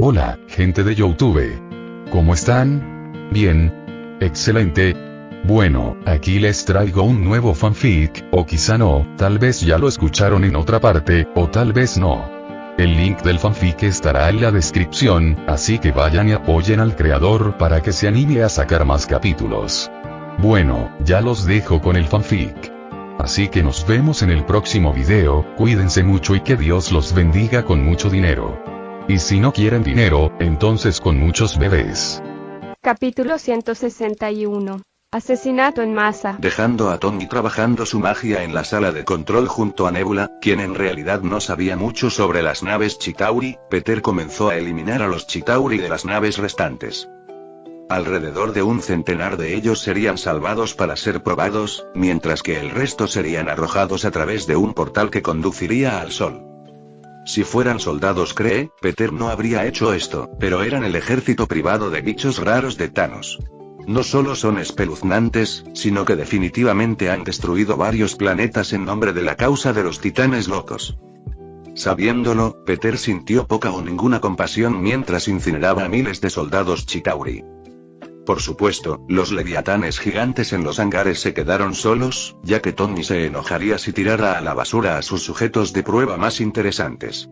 Hola, gente de YouTube. ¿Cómo están? Bien. Excelente. Bueno, aquí les traigo un nuevo fanfic, o quizá no, tal vez ya lo escucharon en otra parte, o tal vez no. El link del fanfic estará en la descripción, así que vayan y apoyen al creador para que se anime a sacar más capítulos. Bueno, ya los dejo con el fanfic. Así que nos vemos en el próximo video, cuídense mucho y que Dios los bendiga con mucho dinero. Y si no quieren dinero, entonces con muchos bebés. Capítulo 161. Asesinato en masa. Dejando a Tony trabajando su magia en la sala de control junto a Nebula, quien en realidad no sabía mucho sobre las naves Chitauri, Peter comenzó a eliminar a los Chitauri de las naves restantes. Alrededor de un centenar de ellos serían salvados para ser probados, mientras que el resto serían arrojados a través de un portal que conduciría al sol. Si fueran soldados Peter no habría hecho esto, pero eran el ejército privado de bichos raros de Thanos. No solo son espeluznantes, sino que definitivamente han destruido varios planetas en nombre de la causa de los titanes locos. Sabiéndolo, Peter sintió poca o ninguna compasión mientras incineraba a miles de soldados Chitauri. Por supuesto, los leviatanes gigantes en los hangares se quedaron solos, ya que Tony se enojaría si tirara a la basura a sus sujetos de prueba más interesantes.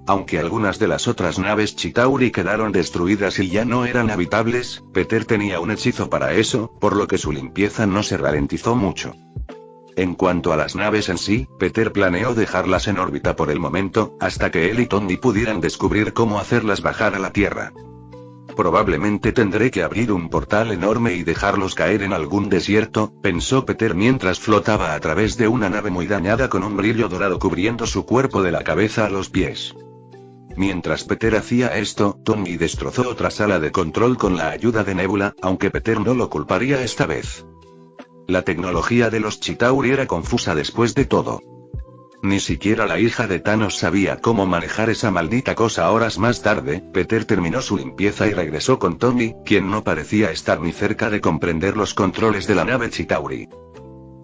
Aunque algunas de las otras naves Chitauri quedaron destruidas y ya no eran habitables, Peter tenía un hechizo para eso, por lo que su limpieza no se ralentizó mucho. En cuanto a las naves en sí, Peter planeó dejarlas en órbita por el momento, hasta que él y Tony pudieran descubrir cómo hacerlas bajar a la Tierra. Probablemente tendré que abrir un portal enorme y dejarlos caer en algún desierto, pensó Peter mientras flotaba a través de una nave muy dañada con un brillo dorado cubriendo su cuerpo de la cabeza a los pies. Mientras Peter hacía esto, Tony destrozó otra sala de control con la ayuda de Nebula, aunque Peter no lo culparía esta vez. La tecnología de los Chitauri era confusa después de todo. Ni siquiera la hija de Thanos sabía cómo manejar esa maldita cosa. Horas más tarde, Peter terminó su limpieza y regresó con Tony, quien no parecía estar ni cerca de comprender los controles de la nave Chitauri.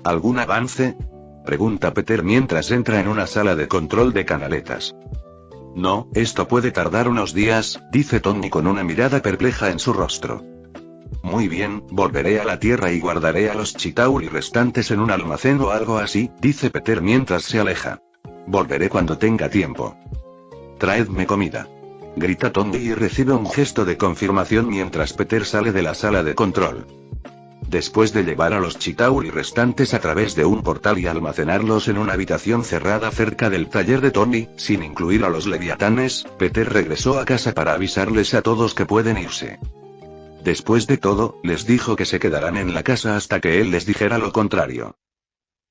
¿Algún avance?, pregunta Peter mientras entra en una sala de control de canaletas. No, esto puede tardar unos días, dice Tony con una mirada perpleja en su rostro. Muy bien, volveré a la Tierra y guardaré a los Chitauri restantes en un almacén o algo así, dice Peter mientras se aleja. Volveré cuando tenga tiempo. Traedme comida, grita Tony y recibe un gesto de confirmación mientras Peter sale de la sala de control. Después de llevar a los Chitauri restantes a través de un portal y almacenarlos en una habitación cerrada cerca del taller de Tony, sin incluir a los leviatanes, Peter regresó a casa para avisarles a todos que pueden irse. Después de todo, les dijo que se quedarán en la casa hasta que él les dijera lo contrario.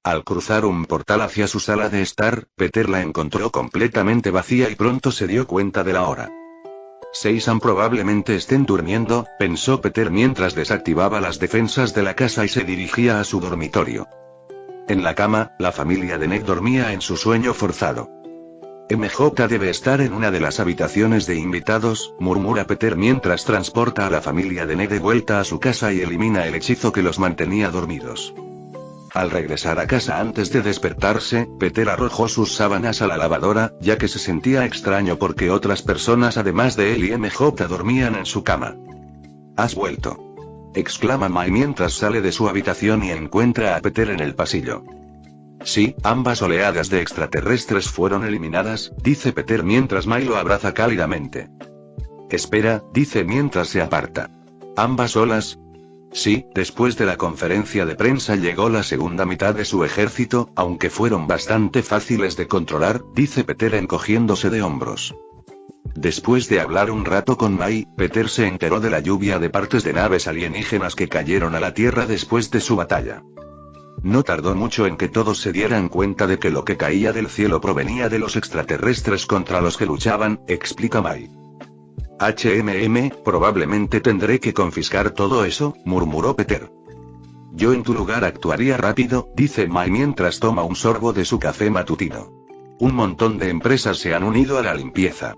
Al cruzar un portal hacia su sala de estar, Peter la encontró completamente vacía y pronto se dio cuenta de la hora. Seisan probablemente estén durmiendo, pensó Peter mientras desactivaba las defensas de la casa y se dirigía a su dormitorio. En la cama, la familia de Ned dormía en su sueño forzado. MJ debe estar en una de las habitaciones de invitados, murmura Peter mientras transporta a la familia de Ned de vuelta a su casa y elimina el hechizo que los mantenía dormidos. Al regresar a casa antes de despertarse, Peter arrojó sus sábanas a la lavadora, ya que se sentía extraño porque otras personas además de él y MJ dormían en su cama. ¿Has vuelto?, exclama Mai mientras sale de su habitación y encuentra a Peter en el pasillo. Sí, ambas oleadas de extraterrestres fueron eliminadas, dice Peter mientras Mai lo abraza cálidamente. Espera, dice mientras se aparta. ¿Ambas olas? Sí, después de la conferencia de prensa llegó la segunda mitad de su ejército, aunque fueron bastante fáciles de controlar, dice Peter encogiéndose de hombros. Después de hablar un rato con Mai, Peter se enteró de la lluvia de partes de naves alienígenas que cayeron a la Tierra después de su batalla. No tardó mucho en que todos se dieran cuenta de que lo que caía del cielo provenía de los extraterrestres contra los que luchaban, explica Mai. Probablemente tendré que confiscar todo eso, murmuró Peter. Yo en tu lugar actuaría rápido, dice Mai mientras toma un sorbo de su café matutino. Un montón de empresas se han unido a la limpieza.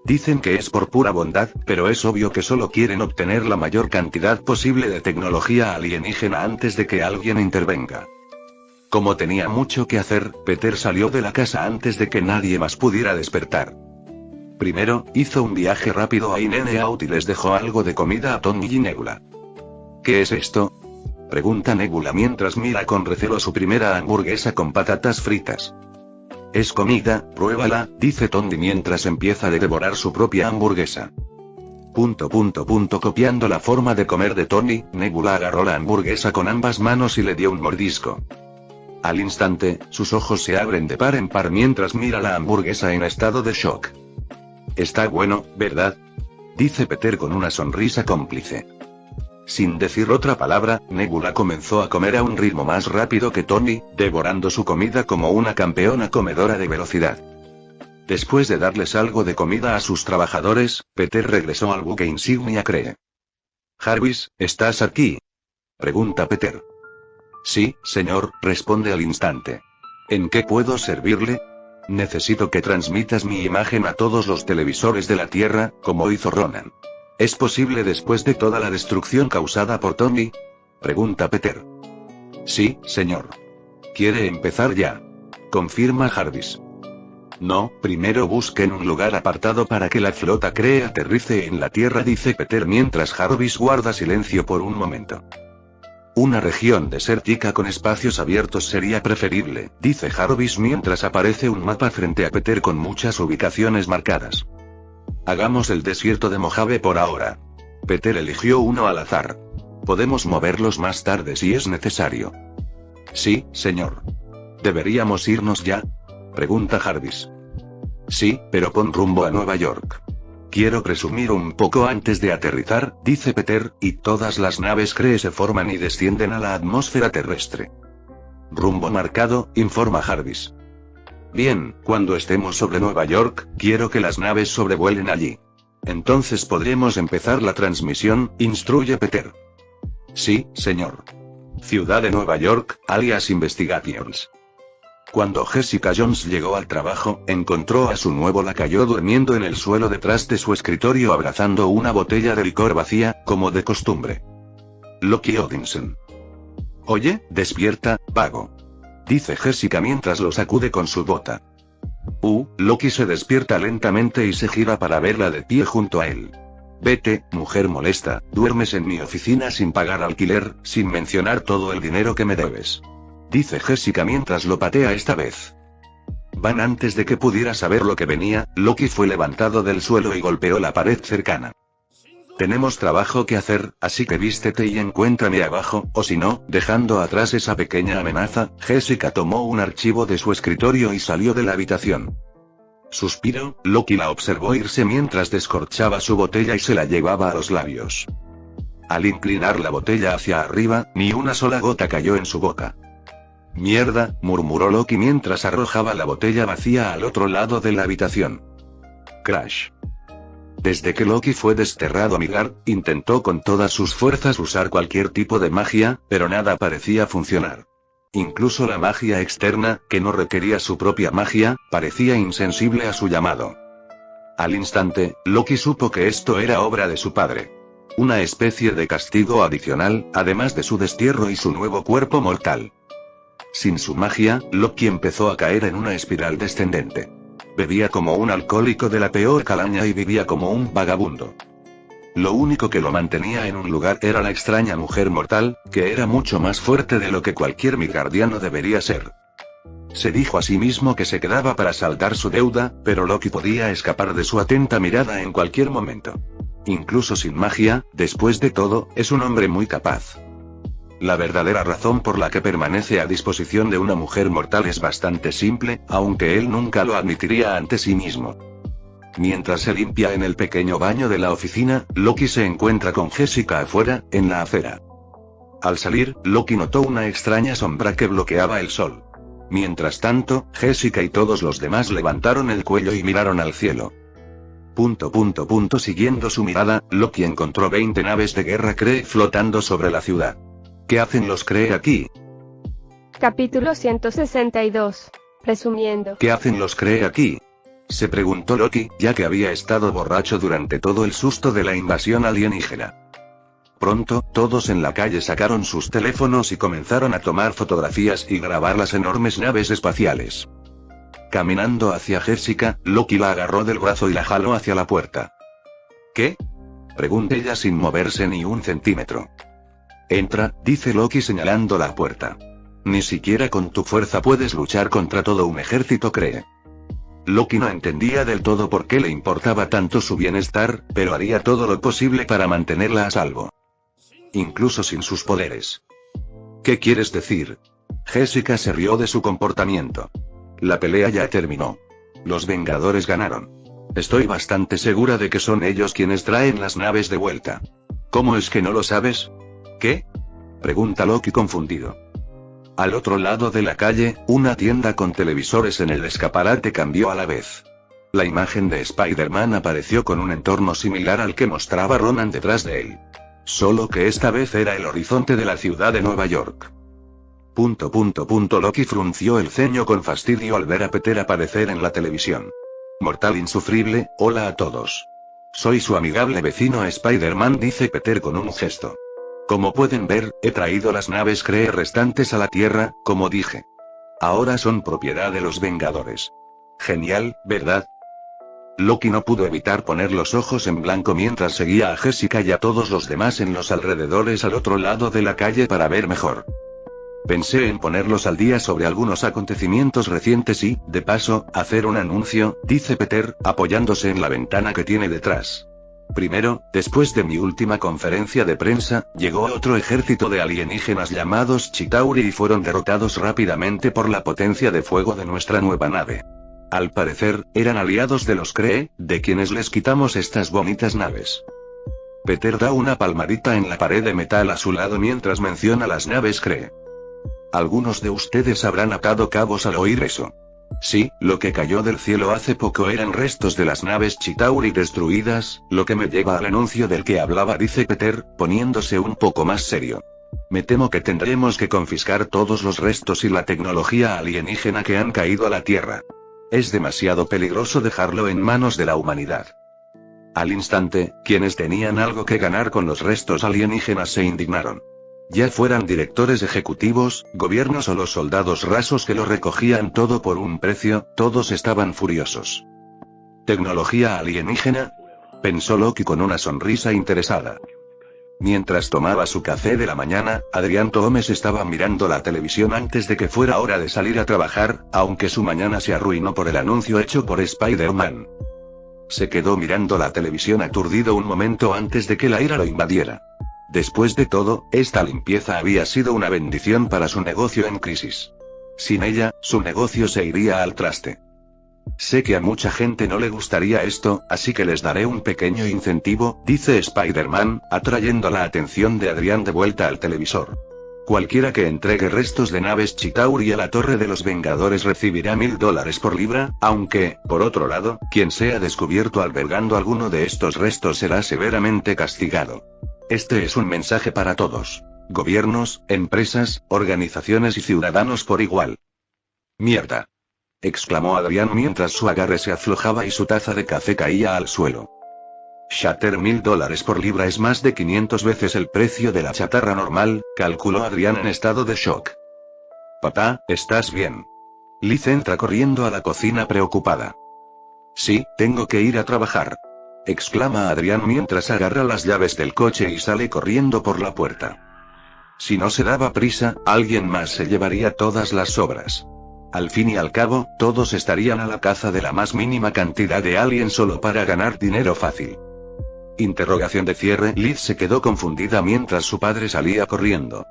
Dicen que es por pura bondad, pero es obvio que solo quieren obtener la mayor cantidad posible de tecnología alienígena antes de que alguien intervenga. Como tenía mucho que hacer, Peter salió de la casa antes de que nadie más pudiera despertar. Primero, hizo un viaje rápido a In-N-Out y les dejó algo de comida a Tony y Nebula. ¿Qué es esto?, pregunta Nebula mientras mira con recelo su primera hamburguesa con patatas fritas. Es comida, pruébala, dice Tony mientras empieza a devorar su propia hamburguesa. Copiando la forma de comer de Tony, Nebula agarró la hamburguesa con ambas manos y le dio un mordisco. Al instante, sus ojos se abren de par en par mientras mira la hamburguesa en estado de shock. Está bueno, ¿verdad?, dice Peter con una sonrisa cómplice. Sin decir otra palabra, Nebula comenzó a comer a un ritmo más rápido que Tony, devorando su comida como una campeona comedora de velocidad. Después de darles algo de comida a sus trabajadores, Peter regresó al buque insignia Cree. «Jarvis, ¿estás aquí?», pregunta Peter. «Sí, señor», responde al instante. «¿En qué puedo servirle? Necesito que transmitas mi imagen a todos los televisores de la Tierra, como hizo Ronan. ¿Es posible después de toda la destrucción causada por Tony?», pregunta Peter. «Sí, señor». «¿Quiere empezar ya?», confirma Jarvis. «No, primero busquen un lugar apartado para que la flota Cree aterrice en la Tierra», dice Peter mientras Jarvis guarda silencio por un momento. «Una región desértica con espacios abiertos sería preferible», dice Jarvis mientras aparece un mapa frente a Peter con muchas ubicaciones marcadas. «Hagamos el desierto de Mojave por ahora». Peter eligió uno al azar. «Podemos moverlos más tarde si es necesario». «Sí, señor». «¿Deberíamos irnos ya?», pregunta Jarvis. «Sí, pero pon rumbo a Nueva York». «Quiero presumir un poco antes de aterrizar», dice Peter, y todas las naves Cree se forman y descienden a la atmósfera terrestre. «Rumbo marcado», informa Jarvis. «Bien, cuando estemos sobre Nueva York, quiero que las naves sobrevuelen allí. Entonces podremos empezar la transmisión», instruye Peter. «Sí, señor». Ciudad de Nueva York, alias Investigations. Cuando Jessica Jones llegó al trabajo, encontró a su nuevo lacayo durmiendo en el suelo detrás de su escritorio abrazando una botella de licor vacía, como de costumbre. Loki Odinson. «Oye, despierta, vago», dice Jessica mientras lo sacude con su bota. Loki se despierta lentamente y se gira para verla de pie junto a él. «Vete, mujer molesta, duermes en mi oficina sin pagar alquiler, sin mencionar todo el dinero que me debes», dice Jessica mientras lo patea esta vez. Van antes de que pudiera saber lo que venía, Loki fue levantado del suelo y golpeó la pared cercana. «Tenemos trabajo que hacer, así que vístete y encuéntrame abajo, o si no», dejando atrás esa pequeña amenaza, Jessica tomó un archivo de su escritorio y salió de la habitación. Suspiró, Loki la observó irse mientras descorchaba su botella y se la llevaba a los labios. Al inclinar la botella hacia arriba, ni una sola gota cayó en su boca. «Mierda», murmuró Loki mientras arrojaba la botella vacía al otro lado de la habitación. Crash. Desde que Loki fue desterrado a Midgard, intentó con todas sus fuerzas usar cualquier tipo de magia, pero nada parecía funcionar. Incluso la magia externa, que no requería su propia magia, parecía insensible a su llamado. Al instante, Loki supo que esto era obra de su padre. Una especie de castigo adicional, además de su destierro y su nuevo cuerpo mortal. Sin su magia, Loki empezó a caer en una espiral descendente. Bebía como un alcohólico de la peor calaña y vivía como un vagabundo. Lo único que lo mantenía en un lugar era la extraña mujer mortal, que era mucho más fuerte de lo que cualquier midgardiano debería ser. Se dijo a sí mismo que se quedaba para saldar su deuda, pero Loki podía escapar de su atenta mirada en cualquier momento. Incluso sin magia, después de todo, es un hombre muy capaz. La verdadera razón por la que permanece a disposición de una mujer mortal es bastante simple, aunque él nunca lo admitiría ante sí mismo. Mientras se limpia en el pequeño baño de la oficina, Loki se encuentra con Jessica afuera, en la acera. Al salir, Loki notó una extraña sombra que bloqueaba el sol. Mientras tanto, Jessica y todos los demás levantaron el cuello y miraron al cielo. Siguiendo su mirada, Loki encontró 20 naves de guerra Kree flotando sobre la ciudad. ¿Qué hacen los Kree aquí? Capítulo 162. Resumiendo. ¿Qué hacen los Kree aquí?, se preguntó Loki, ya que había estado borracho durante todo el susto de la invasión alienígena. Pronto, todos en la calle sacaron sus teléfonos y comenzaron a tomar fotografías y grabar las enormes naves espaciales. Caminando hacia Jessica, Loki la agarró del brazo y la jaló hacia la puerta. ¿Qué? Preguntó ella sin moverse ni un centímetro. Entra, dice Loki señalando la puerta. Ni siquiera con tu fuerza puedes luchar contra todo un ejército, cree. Loki no entendía del todo por qué le importaba tanto su bienestar, pero haría todo lo posible para mantenerla a salvo. Incluso sin sus poderes. ¿Qué quieres decir? Jessica se rió de su comportamiento. La pelea ya terminó. Los Vengadores ganaron. Estoy bastante segura de que son ellos quienes traen las naves de vuelta. ¿Cómo es que no lo sabes? ¿Qué? Pregunta Loki confundido. Al otro lado de la calle, una tienda con televisores en el escaparate cambió a la vez. La imagen de Spider-Man apareció con un entorno similar al que mostraba Ronan detrás de él. Solo que esta vez era el horizonte de la ciudad de Nueva York. Loki frunció el ceño con fastidio al ver a Peter aparecer en la televisión. Mortal insufrible, hola a todos. Soy su amigable vecino Spider-Man, dice Peter con un gesto. Como pueden ver, he traído las naves Kree restantes a la Tierra, como dije. Ahora son propiedad de los Vengadores. Genial, ¿verdad? Loki no pudo evitar poner los ojos en blanco mientras seguía a Jessica y a todos los demás en los alrededores al otro lado de la calle para ver mejor. Pensé en ponerlos al día sobre algunos acontecimientos recientes y, de paso, hacer un anuncio, dice Peter, apoyándose en la ventana que tiene detrás. Primero, después de mi última conferencia de prensa, llegó otro ejército de alienígenas llamados Chitauri y fueron derrotados rápidamente por la potencia de fuego de nuestra nueva nave. Al parecer, eran aliados de los Kree, de quienes les quitamos estas bonitas naves. Peter da una palmadita en la pared de metal a su lado mientras menciona las naves Kree. Algunos de ustedes habrán atado cabos al oír eso. Sí, lo que cayó del cielo hace poco eran restos de las naves Chitauri destruidas, lo que me lleva al anuncio del que hablaba, dice Peter, poniéndose un poco más serio. Me temo que tendremos que confiscar todos los restos y la tecnología alienígena que han caído a la Tierra. Es demasiado peligroso dejarlo en manos de la humanidad. Al instante, quienes tenían algo que ganar con los restos alienígenas se indignaron. Ya fueran directores ejecutivos, gobiernos o los soldados rasos que lo recogían todo por un precio, todos estaban furiosos. ¿Tecnología alienígena? Pensó Loki con una sonrisa interesada. Mientras tomaba su café de la mañana, Adrián Gómez estaba mirando la televisión antes de que fuera hora de salir a trabajar, aunque su mañana se arruinó por el anuncio hecho por Spider-Man. Se quedó mirando la televisión aturdido un momento antes de que la ira lo invadiera. Después de todo, esta limpieza había sido una bendición para su negocio en crisis. Sin ella, su negocio se iría al traste. Sé que a mucha gente no le gustaría esto, así que les daré un pequeño incentivo, dice Spider-Man, atrayendo la atención de Adrián de vuelta al televisor. Cualquiera que entregue restos de naves Chitauri a la Torre de los Vengadores recibirá $1000 por libra, aunque, por otro lado, quien sea descubierto albergando alguno de estos restos será severamente castigado. Este es un mensaje para todos. Gobiernos, empresas, organizaciones y ciudadanos por igual. ¡Mierda!, exclamó Adrián mientras su agarre se aflojaba y su taza de café caía al suelo. Shatter, $1000 por libra es más de 500 veces el precio de la chatarra normal, calculó Adrián en estado de shock. Papá, ¿estás bien? Liz entra corriendo a la cocina preocupada. Sí, tengo que ir a trabajar, exclama Adrián mientras agarra las llaves del coche y sale corriendo por la puerta. Si no se daba prisa, alguien más se llevaría todas las sobras. Al fin y al cabo, todos estarían a la caza de la más mínima cantidad de aliens solo para ganar dinero fácil. Interrogación de cierre. Liz se quedó confundida mientras su padre salía corriendo.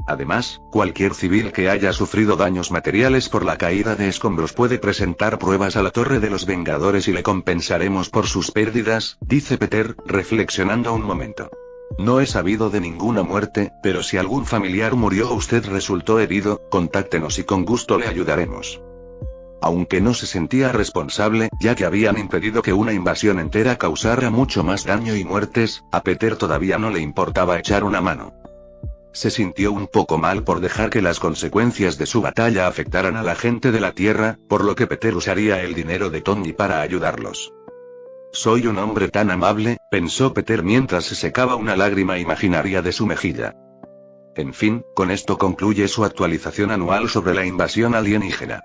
Además, cualquier civil que haya sufrido daños materiales por la caída de escombros puede presentar pruebas a la Torre de los Vengadores y le compensaremos por sus pérdidas, dice Peter, reflexionando un momento. No he sabido de ninguna muerte, pero si algún familiar murió o usted resultó herido, contáctenos y con gusto le ayudaremos. Aunque no se sentía responsable, ya que habían impedido que una invasión entera causara mucho más daño y muertes, a Peter todavía no le importaba echar una mano. Se sintió un poco mal por dejar que las consecuencias de su batalla afectaran a la gente de la Tierra, por lo que Peter usaría el dinero de Tony para ayudarlos. Soy un hombre tan amable, pensó Peter mientras se secaba una lágrima imaginaria de su mejilla. En fin, con esto concluye su actualización anual sobre la invasión alienígena.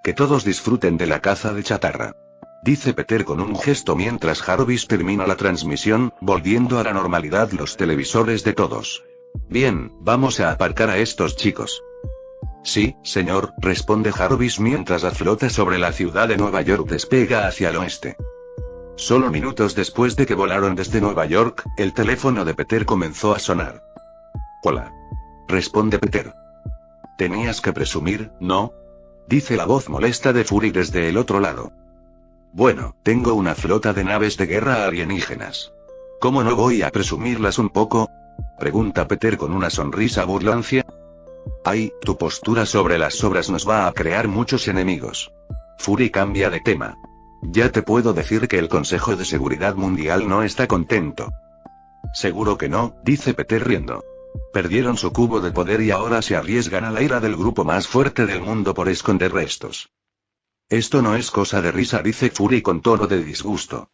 Que todos disfruten de la caza de chatarra. Dice Peter con un gesto mientras Jarvis termina la transmisión, volviendo a la normalidad los televisores de todos. Bien, vamos a aparcar a estos chicos. Sí, señor, responde Jarvis mientras la flota sobre la ciudad de Nueva York despega hacia el oeste. Solo minutos después de que volaron desde Nueva York, el teléfono de Peter comenzó a sonar. Hola. Responde Peter. Tenías que presumir, ¿no? Dice la voz molesta de Fury desde el otro lado. Bueno, tengo una flota de naves de guerra alienígenas. ¿Cómo no voy a presumirlas un poco? Pregunta Peter con una sonrisa burlancia. Ay, tu postura sobre las obras nos va a crear muchos enemigos. Fury cambia de tema. Ya te puedo decir que el Consejo de Seguridad Mundial no está contento. Seguro que no, dice Peter riendo. Perdieron su cubo de poder y ahora se arriesgan a la ira del grupo más fuerte del mundo por esconder restos. Esto no es cosa de risa, dice Fury con tono de disgusto.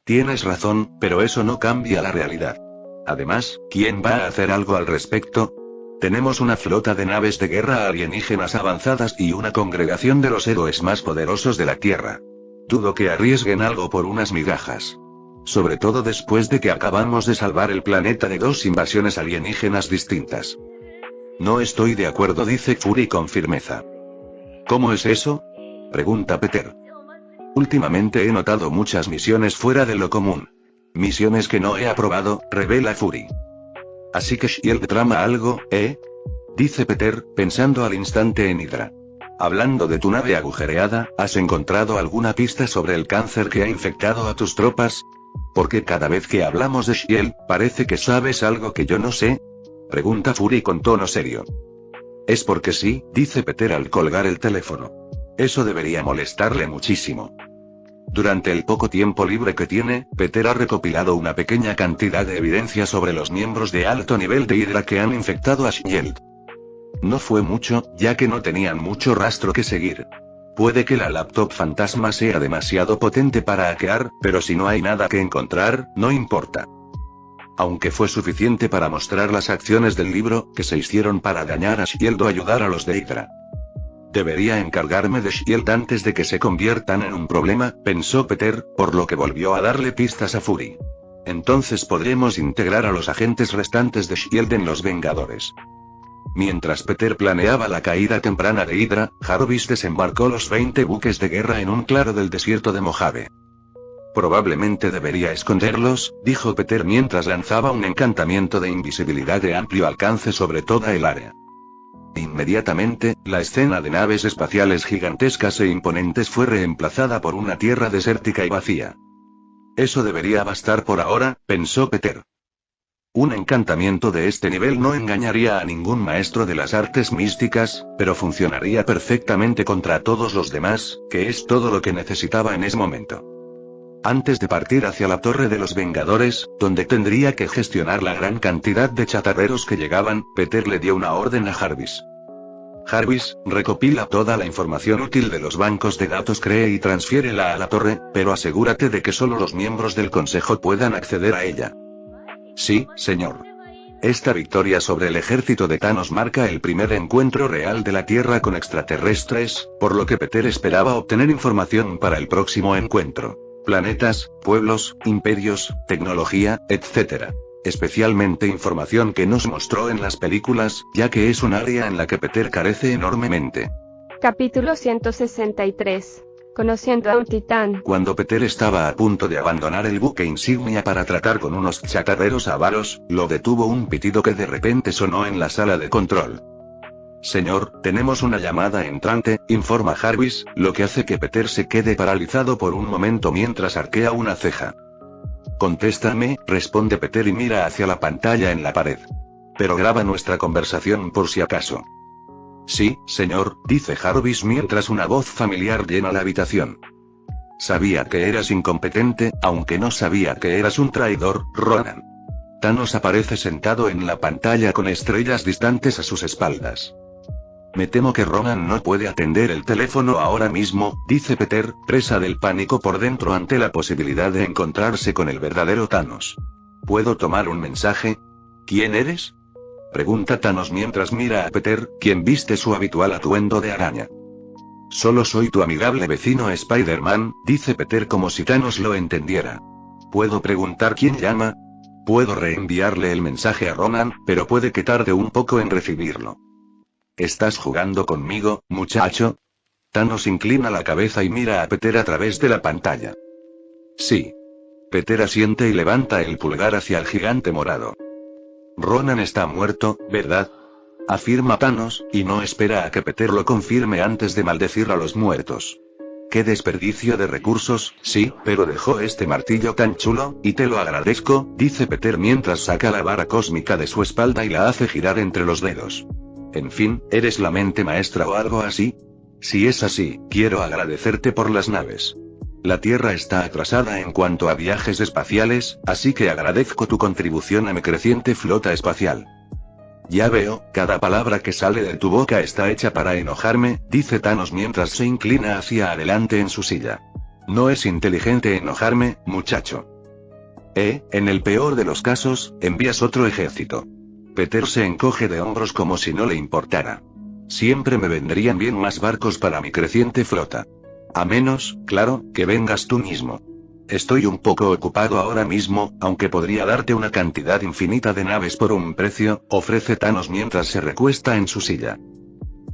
Tienes razón, pero eso no cambia la realidad. Además, ¿quién va a hacer algo al respecto? Tenemos una flota de naves de guerra alienígenas avanzadas y una congregación de los héroes más poderosos de la Tierra. Dudo que arriesguen algo por unas migajas. Sobre todo después de que acabamos de salvar el planeta de 2 invasiones alienígenas distintas. No estoy de acuerdo, dice Fury con firmeza. ¿Cómo es eso? Pregunta Peter. Últimamente he notado muchas misiones fuera de lo común. Misiones que no he aprobado, revela Fury. Así que Shield trama algo, ¿eh? Dice Peter, pensando al instante en Hydra. Hablando de tu nave agujereada, ¿has encontrado alguna pista sobre el cáncer que ha infectado a tus tropas? Porque cada vez que hablamos de Shield, parece que sabes algo que yo no sé. Pregunta Fury con tono serio. Es porque sí, dice Peter al colgar el teléfono. Eso debería molestarle muchísimo. Durante el poco tiempo libre que tiene, Peter ha recopilado una pequeña cantidad de evidencia sobre los miembros de alto nivel de Hydra que han infectado a Shield. No fue mucho, ya que no tenían mucho rastro que seguir. Puede que la laptop fantasma sea demasiado potente para hackear, pero si no hay nada que encontrar, no importa. Aunque fue suficiente para mostrar las acciones del libro, que se hicieron para dañar a Shield o ayudar a los de Hydra. Debería encargarme de Shield antes de que se conviertan en un problema, pensó Peter, por lo que volvió a darle pistas a Fury. Entonces podremos integrar a los agentes restantes de Shield en los Vengadores. Mientras Peter planeaba la caída temprana de Hydra, Jarvis desembarcó los 20 buques de guerra en un claro del desierto de Mojave. Probablemente debería esconderlos, dijo Peter mientras lanzaba un encantamiento de invisibilidad de amplio alcance sobre toda el área. Inmediatamente, la escena de naves espaciales gigantescas e imponentes fue reemplazada por una tierra desértica y vacía. Eso debería bastar por ahora, pensó Peter. Un encantamiento de este nivel no engañaría a ningún maestro de las artes místicas, pero funcionaría perfectamente contra todos los demás, que es todo lo que necesitaba en ese momento. Antes de partir hacia la Torre de los Vengadores, donde tendría que gestionar la gran cantidad de chatarreros que llegaban, Peter le dio una orden a Jarvis. Jarvis, recopila toda la información útil de los bancos de datos CRE y transfiérela a la torre, pero asegúrate de que solo los miembros del Consejo puedan acceder a ella. Sí, señor. Esta victoria sobre el ejército de Thanos marca el primer encuentro real de la Tierra con extraterrestres, por lo que Peter esperaba obtener información para el próximo encuentro. Planetas, pueblos, imperios, tecnología, etc. Especialmente información que nos mostró en las películas, ya que es un área en la que Peter carece enormemente. Capítulo 163. Conociendo a un titán. Cuando Peter estaba a punto de abandonar el buque insignia para tratar con unos chatarreros avaros, lo detuvo un pitido que de repente sonó en la sala de control. Señor, tenemos una llamada entrante, informa Jarvis, lo que hace que Peter se quede paralizado por un momento mientras arquea una ceja. Contéstame, responde Peter y mira hacia la pantalla en la pared. Pero graba nuestra conversación por si acaso. Sí, señor, dice Jarvis mientras una voz familiar llena la habitación. Sabía que eras incompetente, aunque no sabía que eras un traidor, Ronan. Thanos aparece sentado en la pantalla con estrellas distantes a sus espaldas. Me temo que Ronan no puede atender el teléfono ahora mismo, dice Peter, presa del pánico por dentro ante la posibilidad de encontrarse con el verdadero Thanos. ¿Puedo tomar un mensaje? ¿Quién eres? Pregunta Thanos mientras mira a Peter, quien viste su habitual atuendo de araña. Solo soy tu amigable vecino Spider-Man, dice Peter como si Thanos lo entendiera. ¿Puedo preguntar quién llama? Puedo reenviarle el mensaje a Ronan, pero puede que tarde un poco en recibirlo. ¿Estás jugando conmigo, muchacho? Thanos inclina la cabeza y mira a Peter a través de la pantalla. Sí. Peter asiente y levanta el pulgar hacia el gigante morado. Ronan está muerto, ¿verdad? Afirma Thanos, y no espera a que Peter lo confirme antes de maldecir a los muertos. ¡Qué desperdicio de recursos! Sí, pero dejó este martillo tan chulo, y te lo agradezco, dice Peter mientras saca la vara cósmica de su espalda y la hace girar entre los dedos. En fin, ¿eres la mente maestra o algo así? Si es así, quiero agradecerte por las naves. La Tierra está atrasada en cuanto a viajes espaciales, así que agradezco tu contribución a mi creciente flota espacial. Ya veo, cada palabra que sale de tu boca está hecha para enojarme, dice Thanos mientras se inclina hacia adelante en su silla. No es inteligente enojarme, muchacho. En el peor de los casos, envías otro ejército. Peter se encoge de hombros como si no le importara. Siempre me vendrían bien más barcos para mi creciente flota. A menos, claro, que vengas tú mismo. Estoy un poco ocupado ahora mismo, aunque podría darte una cantidad infinita de naves por un precio, ofrece Thanos mientras se recuesta en su silla.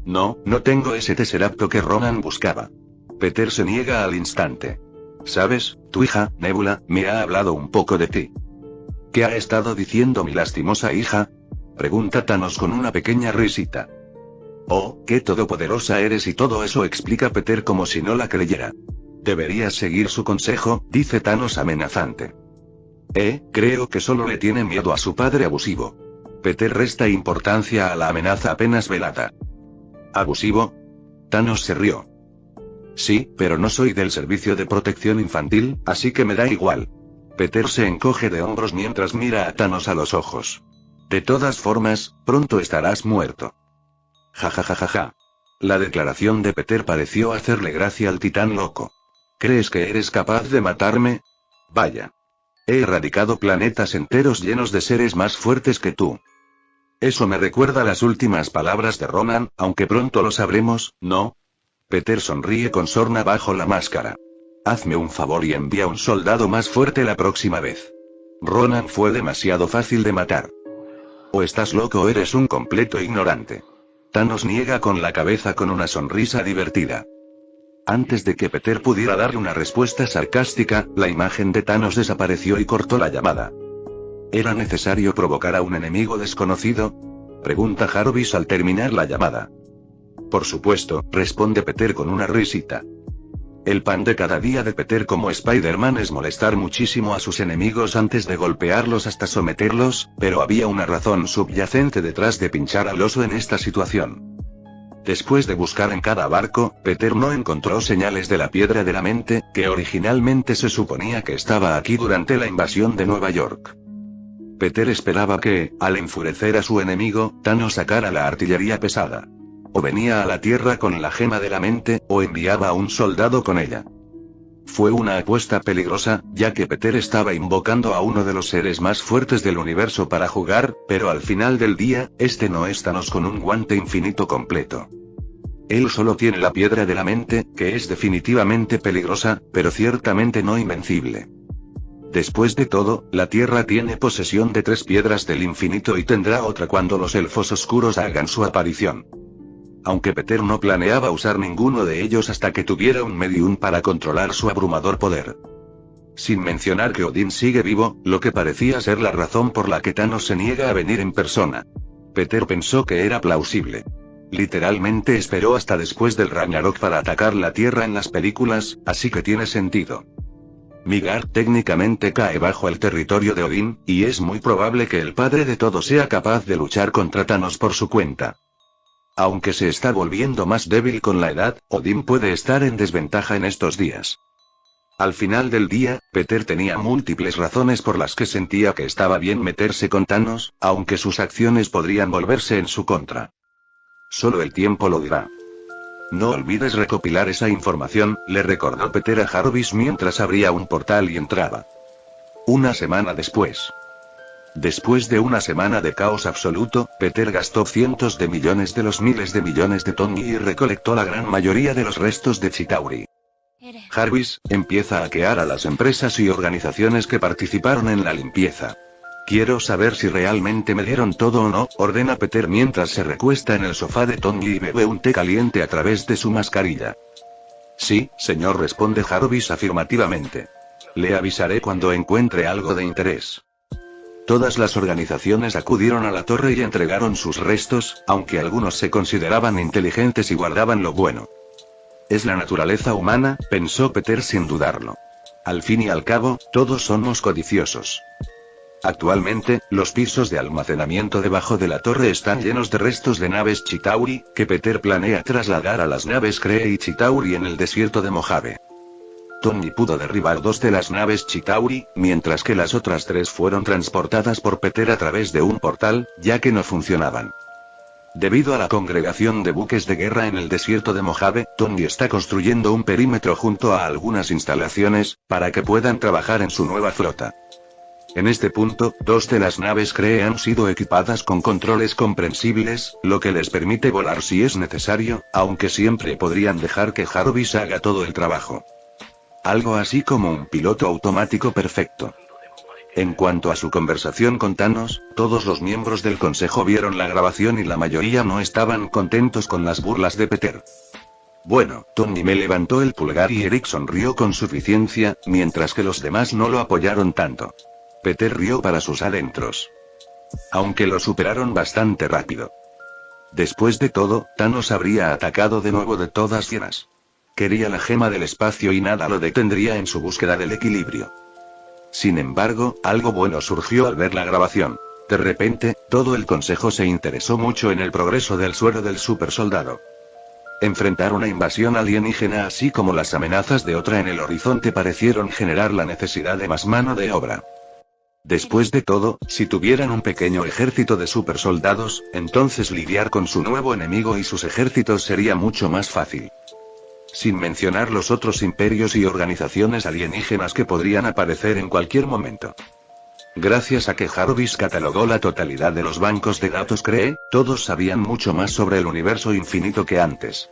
No tengo ese Tesseracto que Ronan buscaba. Peter se niega al instante. ¿Sabes? Tu hija, Nebula, me ha hablado un poco de ti. ¿Qué ha estado diciendo mi lastimosa hija? Pregunta Thanos con una pequeña risita. Oh, qué todopoderosa eres y todo eso, explica Peter como si no la creyera. Deberías seguir su consejo, dice Thanos amenazante. Creo que solo le tiene miedo a su padre abusivo. Peter resta importancia a la amenaza apenas velada. ¿Abusivo? Thanos se rió. Sí, pero no soy del servicio de protección infantil, así que me da igual. Peter se encoge de hombros mientras mira a Thanos a los ojos. De todas formas, pronto estarás muerto. Ja. La declaración de Peter pareció hacerle gracia al titán loco. ¿Crees que eres capaz de matarme? Vaya. He erradicado planetas enteros llenos de seres más fuertes que tú. Eso me recuerda las últimas palabras de Ronan, aunque pronto lo sabremos, ¿no? Peter sonríe con sorna bajo la máscara. Hazme un favor y envía un soldado más fuerte la próxima vez. Ronan fue demasiado fácil de matar. O estás loco o eres un completo ignorante. Thanos niega con la cabeza con una sonrisa divertida. Antes de que Peter pudiera darle una respuesta sarcástica, la imagen de Thanos desapareció y cortó la llamada. ¿Era necesario provocar a un enemigo desconocido? Pregunta Jarvis al terminar la llamada. Por supuesto, responde Peter con una risita. El pan de cada día de Peter como Spider-Man es molestar muchísimo a sus enemigos antes de golpearlos hasta someterlos, pero había una razón subyacente detrás de pinchar al oso en esta situación. Después de buscar en cada barco, Peter no encontró señales de la piedra de la mente, que originalmente se suponía que estaba aquí durante la invasión de Nueva York. Peter esperaba que, al enfurecer a su enemigo, Thanos sacara la artillería pesada. O venía a la Tierra con la gema de la mente, o enviaba a un soldado con ella. Fue una apuesta peligrosa, ya que Peter estaba invocando a uno de los seres más fuertes del universo para jugar, pero al final del día, este no es Thanos con un guante infinito completo. Él solo tiene la piedra de la mente, que es definitivamente peligrosa, pero ciertamente no invencible. Después de todo, la Tierra tiene posesión de 3 piedras del infinito y tendrá otra cuando los elfos oscuros hagan su aparición. Aunque Peter no planeaba usar ninguno de ellos hasta que tuviera un medium para controlar su abrumador poder. Sin mencionar que Odín sigue vivo, lo que parecía ser la razón por la que Thanos se niega a venir en persona. Peter pensó que era plausible. Literalmente esperó hasta después del Ragnarok para atacar la Tierra en las películas, así que tiene sentido. Midgard técnicamente cae bajo el territorio de Odín, y es muy probable que el padre de todo sea capaz de luchar contra Thanos por su cuenta. Aunque se está volviendo más débil con la edad, Odín puede estar en desventaja en estos días. Al final del día, Peter tenía múltiples razones por las que sentía que estaba bien meterse con Thanos, aunque sus acciones podrían volverse en su contra. Solo el tiempo lo dirá. No olvides recopilar esa información, le recordó Peter a Jarvis mientras abría un portal y entraba. Una semana después. Después de una semana de caos absoluto, Peter gastó cientos de millones de los miles de millones de Tony y recolectó la gran mayoría de los restos de Chitauri. Jarvis empieza a hackear a las empresas y organizaciones que participaron en la limpieza. Quiero saber si realmente me dieron todo o no, ordena Peter mientras se recuesta en el sofá de Tony y bebe un té caliente a través de su mascarilla. Sí, señor, responde Jarvis afirmativamente. Le avisaré cuando encuentre algo de interés. Todas las organizaciones acudieron a la torre y entregaron sus restos, aunque algunos se consideraban inteligentes y guardaban lo bueno. Es la naturaleza humana, pensó Peter sin dudarlo. Al fin y al cabo, todos somos codiciosos. Actualmente, los pisos de almacenamiento debajo de la torre están llenos de restos de naves Chitauri, que Peter planea trasladar a las naves Cree y Chitauri en el desierto de Mojave. Tony pudo derribar 2 de las naves Chitauri, mientras que las otras 3 fueron transportadas por Peter a través de un portal, ya que no funcionaban. Debido a la congregación de buques de guerra en el desierto de Mojave, Tony está construyendo un perímetro junto a algunas instalaciones, para que puedan trabajar en su nueva flota. En este punto, 2 de las naves Cree han sido equipadas con controles comprensibles, lo que les permite volar si es necesario, aunque siempre podrían dejar que Jarvis haga todo el trabajo. Algo así como un piloto automático perfecto. En cuanto a su conversación con Thanos, todos los miembros del consejo vieron la grabación y la mayoría no estaban contentos con las burlas de Peter. Bueno, Tony me levantó el pulgar y Eric sonrió con suficiencia, mientras que los demás no lo apoyaron tanto. Peter rió para sus adentros. Aunque lo superaron bastante rápido. Después de todo, Thanos habría atacado de nuevo de todas llenas. Quería la gema del espacio y nada lo detendría en su búsqueda del equilibrio. Sin embargo, algo bueno surgió al ver la grabación. De repente, todo el consejo se interesó mucho en el progreso del suero del supersoldado. Enfrentar una invasión alienígena así como las amenazas de otra en el horizonte parecieron generar la necesidad de más mano de obra. Después de todo, si tuvieran un pequeño ejército de supersoldados, entonces lidiar con su nuevo enemigo y sus ejércitos sería mucho más fácil. Sin mencionar los otros imperios y organizaciones alienígenas que podrían aparecer en cualquier momento. Gracias a que Jarvis catalogó la totalidad de los bancos de datos Cree, todos sabían mucho más sobre el universo infinito que antes.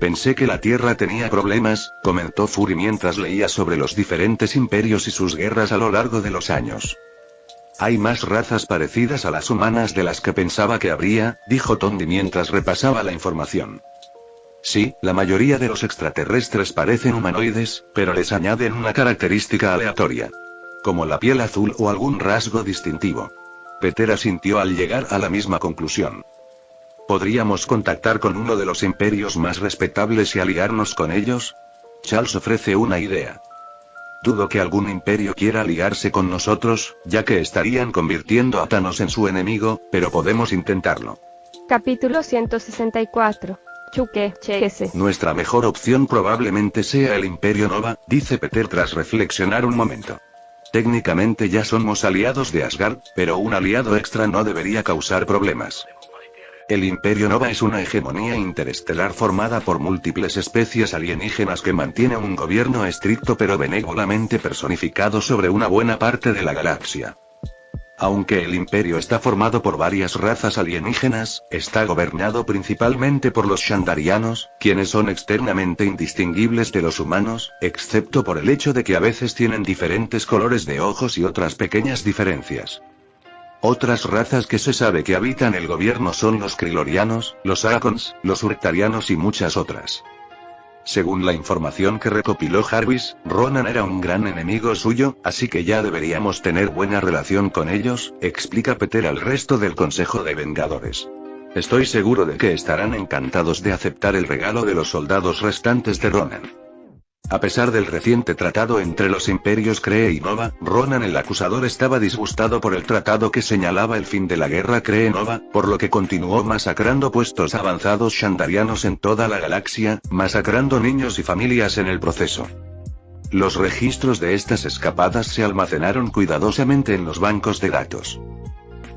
Pensé que la Tierra tenía problemas, comentó Fury mientras leía sobre los diferentes imperios y sus guerras a lo largo de los años. Hay más razas parecidas a las humanas de las que pensaba que habría, dijo Tony mientras repasaba la información. Sí, la mayoría de los extraterrestres parecen humanoides, pero les añaden una característica aleatoria. Como la piel azul o algún rasgo distintivo. Peter asintió al llegar a la misma conclusión. ¿Podríamos contactar con uno de los imperios más respetables y aliarnos con ellos? Charles ofrece una idea. Dudo que algún imperio quiera aliarse con nosotros, ya que estarían convirtiendo a Thanos en su enemigo, pero podemos intentarlo. Capítulo 164. Chuque, Chese. Nuestra mejor opción probablemente sea el Imperio Nova, dice Peter tras reflexionar un momento. Técnicamente ya somos aliados de Asgard, pero un aliado extra no debería causar problemas. El Imperio Nova es una hegemonía interestelar formada por múltiples especies alienígenas que mantiene un gobierno estricto pero benévolamente personificado sobre una buena parte de la galaxia. Aunque el imperio está formado por varias razas alienígenas, está gobernado principalmente por los Shandarianos, quienes son externamente indistinguibles de los humanos, excepto por el hecho de que a veces tienen diferentes colores de ojos y otras pequeñas diferencias. Otras razas que se sabe que habitan el gobierno son los Krilorianos, los Arachons, los Urtarianos y muchas otras. Según la información que recopiló Jarvis, Ronan era un gran enemigo suyo, así que ya deberíamos tener buena relación con ellos, explica Peter al resto del Consejo de Vengadores. Estoy seguro de que estarán encantados de aceptar el regalo de los soldados restantes de Ronan. A pesar del reciente tratado entre los imperios Kree y Nova, Ronan el acusador estaba disgustado por el tratado que señalaba el fin de la guerra Kree-Nova, por lo que continuó masacrando puestos avanzados shandarianos en toda la galaxia, masacrando niños y familias en el proceso. Los registros de estas escapadas se almacenaron cuidadosamente en los bancos de datos.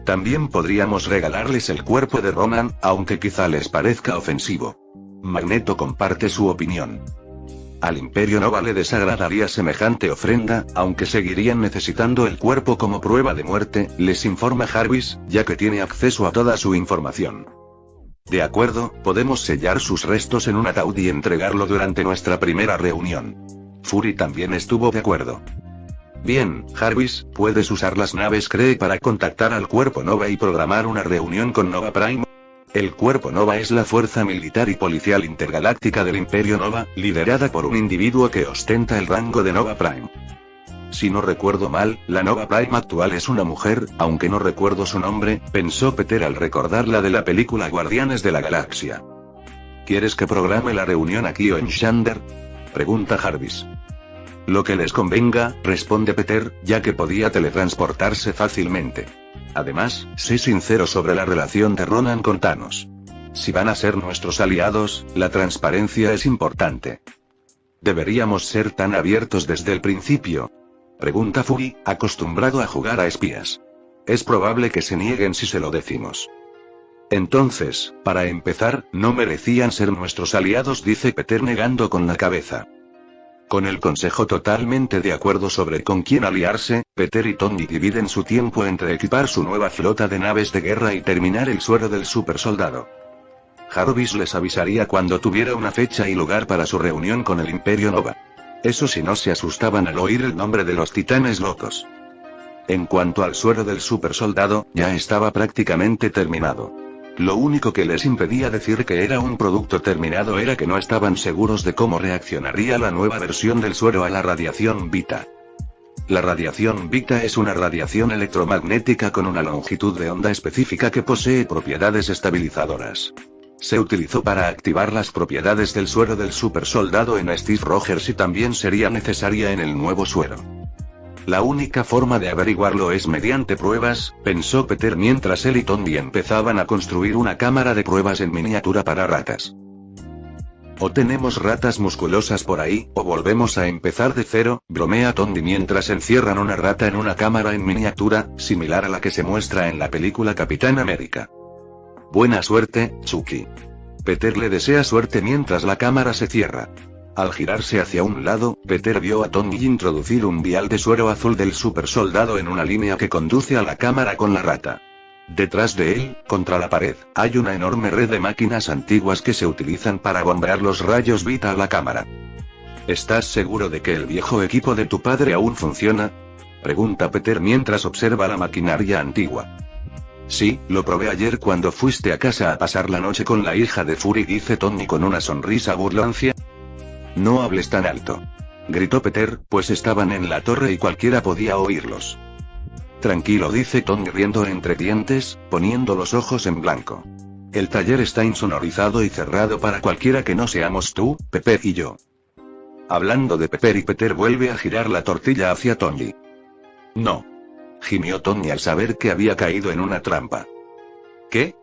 También podríamos regalarles el cuerpo de Ronan, aunque quizá les parezca ofensivo. Magneto comparte su opinión. Al Imperio Nova le desagradaría semejante ofrenda, aunque seguirían necesitando el cuerpo como prueba de muerte, les informa Jarvis, ya que tiene acceso a toda su información. De acuerdo, podemos sellar sus restos en un ataúd y entregarlo durante nuestra primera reunión. Fury también estuvo de acuerdo. Bien, Jarvis, puedes usar las naves Kree para contactar al Cuerpo Nova y programar una reunión con Nova Prime. El Cuerpo Nova es la fuerza militar y policial intergaláctica del Imperio Nova, liderada por un individuo que ostenta el rango de Nova Prime. Si no recuerdo mal, la Nova Prime actual es una mujer, aunque no recuerdo su nombre, pensó Peter al recordar la de la película Guardianes de la Galaxia. ¿Quieres que programe la reunión aquí o en Xander?, pregunta Jarvis. Lo que les convenga, responde Peter, ya que podía teletransportarse fácilmente. Además, sé sincero sobre la relación de Ronan con Thanos. Si van a ser nuestros aliados, la transparencia es importante. ¿Deberíamos ser tan abiertos desde el principio?, pregunta Fury, acostumbrado a jugar a espías. Es probable que se nieguen si se lo decimos. Entonces, para empezar, no merecían ser nuestros aliados, dice Peter negando con la cabeza. Con el consejo totalmente de acuerdo sobre con quién aliarse, Peter y Tony dividen su tiempo entre equipar su nueva flota de naves de guerra y terminar el suero del supersoldado. Jarvis les avisaría cuando tuviera una fecha y lugar para su reunión con el Imperio Nova. Eso si no se asustaban al oír el nombre de los titanes locos. En cuanto al suero del supersoldado, ya estaba prácticamente terminado. Lo único que les impedía decir que era un producto terminado era que no estaban seguros de cómo reaccionaría la nueva versión del suero a la radiación beta. La radiación beta es una radiación electromagnética con una longitud de onda específica que posee propiedades estabilizadoras. Se utilizó para activar las propiedades del suero del supersoldado en Steve Rogers y también sería necesaria en el nuevo suero. La única forma de averiguarlo es mediante pruebas, pensó Peter mientras él y Tony empezaban a construir una cámara de pruebas en miniatura para ratas. O tenemos ratas musculosas por ahí, o volvemos a empezar de cero, bromea Tony mientras encierran una rata en una cámara en miniatura, similar a la que se muestra en la película Capitán América. Buena suerte, Chucky. Peter le desea suerte mientras la cámara se cierra. Al girarse hacia un lado, Peter vio a Tony introducir un vial de suero azul del supersoldado en una línea que conduce a la cámara con la rata. Detrás de él, contra la pared, hay una enorme red de máquinas antiguas que se utilizan para bombear los rayos Vita a la cámara. ¿Estás seguro de que el viejo equipo de tu padre aún funciona?, pregunta Peter mientras observa la maquinaria antigua. Sí, lo probé ayer cuando fuiste a casa a pasar la noche con la hija de Fury, dice Tony con una sonrisa burlancia. No hables tan alto, gritó Peter, pues estaban en la torre y cualquiera podía oírlos. Tranquilo, dice Tony riendo entre dientes, poniendo los ojos en blanco. El taller está insonorizado y cerrado para cualquiera que no seamos tú, Pepper y yo. Hablando de Pepper y Peter vuelve a girar la tortilla hacia Tony. No, gimió Tony al saber que había caído en una trampa. ¿Qué?,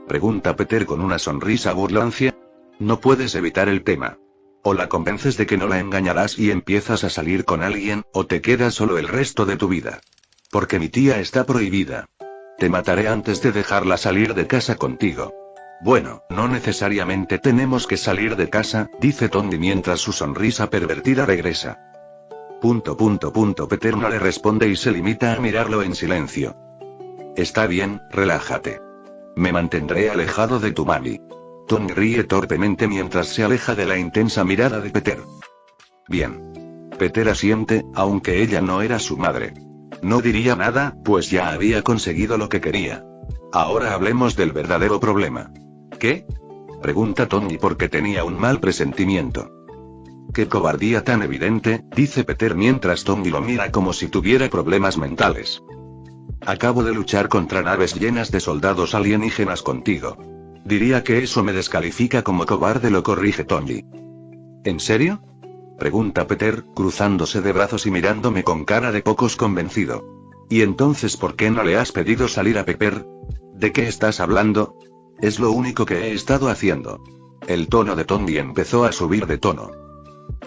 pregunta Peter con una sonrisa burlancia. No puedes evitar el tema. O la convences de que no la engañarás y empiezas a salir con alguien, o te quedas solo el resto de tu vida. Porque mi tía está prohibida. Te mataré antes de dejarla salir de casa contigo. Bueno, no necesariamente tenemos que salir de casa, dice Tony mientras su sonrisa pervertida regresa. Peter no le responde y se limita a mirarlo en silencio. Está bien, relájate. Me mantendré alejado de tu mami. Tony ríe torpemente mientras se aleja de la intensa mirada de Peter. Bien. Peter asiente, aunque ella no era su madre. No diría nada, pues ya había conseguido lo que quería. Ahora hablemos del verdadero problema. ¿Qué?, pregunta Tony porque tenía un mal presentimiento. Qué cobardía tan evidente, dice Peter mientras Tony lo mira como si tuviera problemas mentales. Acabo de luchar contra naves llenas de soldados alienígenas contigo. Diría que eso me descalifica como cobarde, lo corrige Tony. ¿En serio?, pregunta Peter, cruzándose de brazos y mirándome con cara de pocos convencido. ¿Y entonces por qué no le has pedido salir a Pepper? ¿De qué estás hablando? Es lo único que he estado haciendo. El tono de Tony empezó a subir de tono.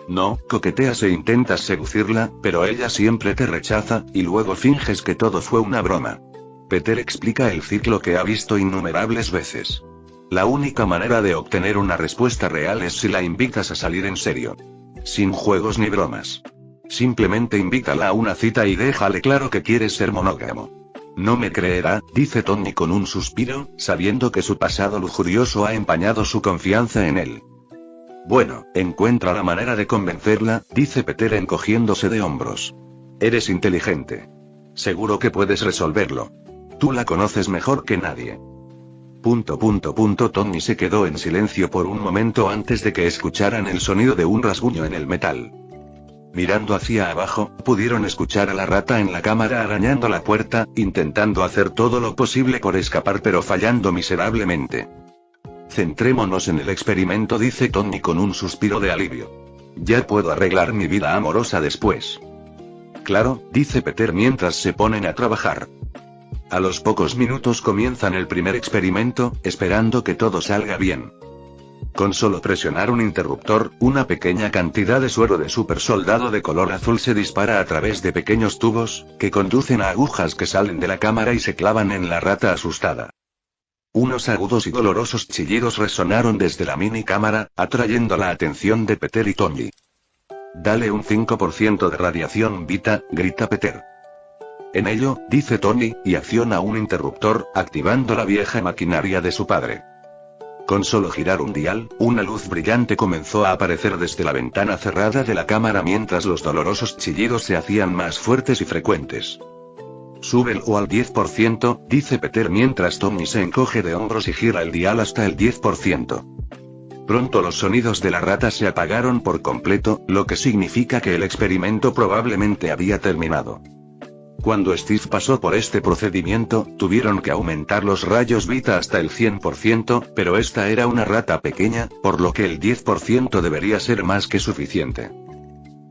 No, coqueteas e intentas seducirla, pero ella siempre te rechaza, y luego finges que todo fue una broma. Peter explica el ciclo que ha visto innumerables veces. La única manera de obtener una respuesta real es si la invitas a salir en serio. sin juegos ni bromas. Simplemente invítala a una cita y déjale claro que quieres ser monógamo. No me creerá, dice Tony con un suspiro, sabiendo que su pasado lujurioso ha empañado su confianza en él. Bueno, encuentra la manera de convencerla, dice Peter encogiéndose de hombros. Eres inteligente. Seguro que puedes resolverlo. Tú la conoces mejor que nadie. Tony se quedó en silencio por un momento antes de que escucharan el sonido de un rasguño en el metal. Mirando hacia abajo, pudieron escuchar a la rata en la cámara arañando la puerta, intentando hacer todo lo posible por escapar pero fallando miserablemente. Centrémonos en el experimento, dice Tony con un suspiro de alivio. Ya puedo arreglar mi vida amorosa después. Claro, dice Peter mientras se ponen a trabajar. A los pocos minutos comienzan el primer experimento, esperando que todo salga bien. Con solo presionar un interruptor, una pequeña cantidad de suero de super soldado de color azul se dispara a través de pequeños tubos, que conducen a agujas que salen de la cámara y se clavan en la rata asustada. Unos agudos y dolorosos chillidos resonaron desde la mini cámara, atrayendo la atención de Peter y Tony. Dale un 5% de radiación Vita, grita Peter. En ello, dice Tony, y acciona un interruptor, activando la vieja maquinaria de su padre. Con solo girar un dial, una luz brillante comenzó a aparecer desde la ventana cerrada de la cámara mientras los dolorosos chillidos se hacían más fuertes y frecuentes. Súbelo al 10%, dice Peter mientras Tony se encoge de hombros y gira el dial hasta el 10%. Pronto los sonidos de la rata se apagaron por completo, lo que significa que el experimento probablemente había terminado. Cuando Steve pasó por este procedimiento, tuvieron que aumentar los rayos Vita hasta el 100%, pero esta era una rata pequeña, por lo que el 10% debería ser más que suficiente.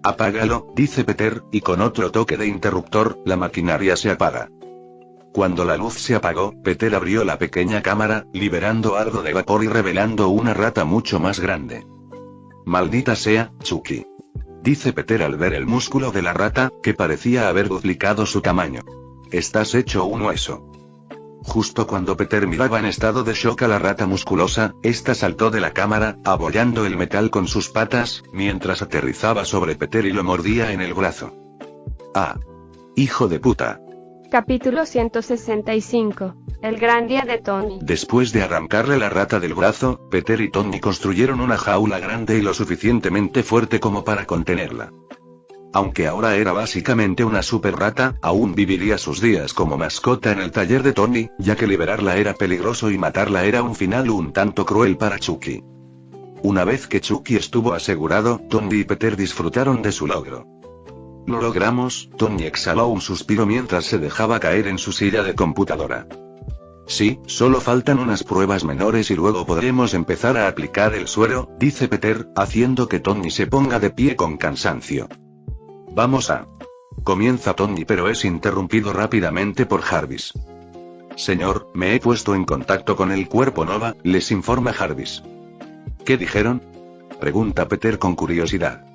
Apágalo, dice Peter, y con otro toque de interruptor, la maquinaria se apaga. Cuando la luz se apagó, Peter abrió la pequeña cámara, liberando algo de vapor y revelando una rata mucho más grande. Maldita sea, Chucky. Dice Peter al ver el músculo de la rata, que parecía haber duplicado su tamaño. Estás hecho un hueso. Justo cuando Peter miraba en estado de shock a la rata musculosa, esta saltó de la cámara, abollando el metal con sus patas, mientras aterrizaba sobre Peter y lo mordía en el brazo. ¡Ah! ¡Hijo de puta! Capítulo 165. El gran día de Tony. Después de arrancarle la rata del brazo, Peter y Tony construyeron una jaula grande y lo suficientemente fuerte como para contenerla. Aunque ahora era básicamente una super rata, aún viviría sus días como mascota en el taller de Tony, ya que liberarla era peligroso y matarla era un final un tanto cruel para Chucky. Una vez que Chucky estuvo asegurado, Tony y Peter disfrutaron de su logro. Lo logramos, Tony exhaló un suspiro mientras se dejaba caer en su silla de computadora. Sí, solo faltan unas pruebas menores y luego podremos empezar a aplicar el suero, dice Peter, haciendo que Tony se ponga de pie con cansancio. Vamos a... Comienza Tony pero es interrumpido rápidamente por Jarvis. Señor, me he puesto en contacto con el Cuerpo Nova, les informa Jarvis. ¿Qué dijeron? Pregunta Peter con curiosidad.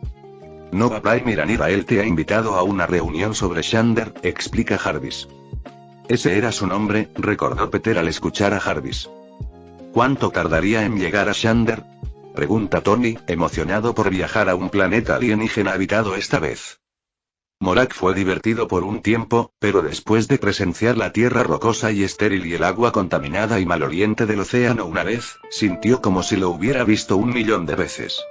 Nova Prime Iranirael te ha invitado a una reunión sobre Xander, explica Jarvis. Ese era su nombre, recordó Peter al escuchar a Jarvis. ¿Cuánto tardaría en llegar a Xander? Pregunta Tony, emocionado por viajar a un planeta alienígena habitado esta vez. Morak fue divertido por un tiempo, pero después de presenciar la tierra rocosa y estéril y el agua contaminada y maloliente del océano una vez, sintió como si lo hubiera visto 1.000.000 de veces.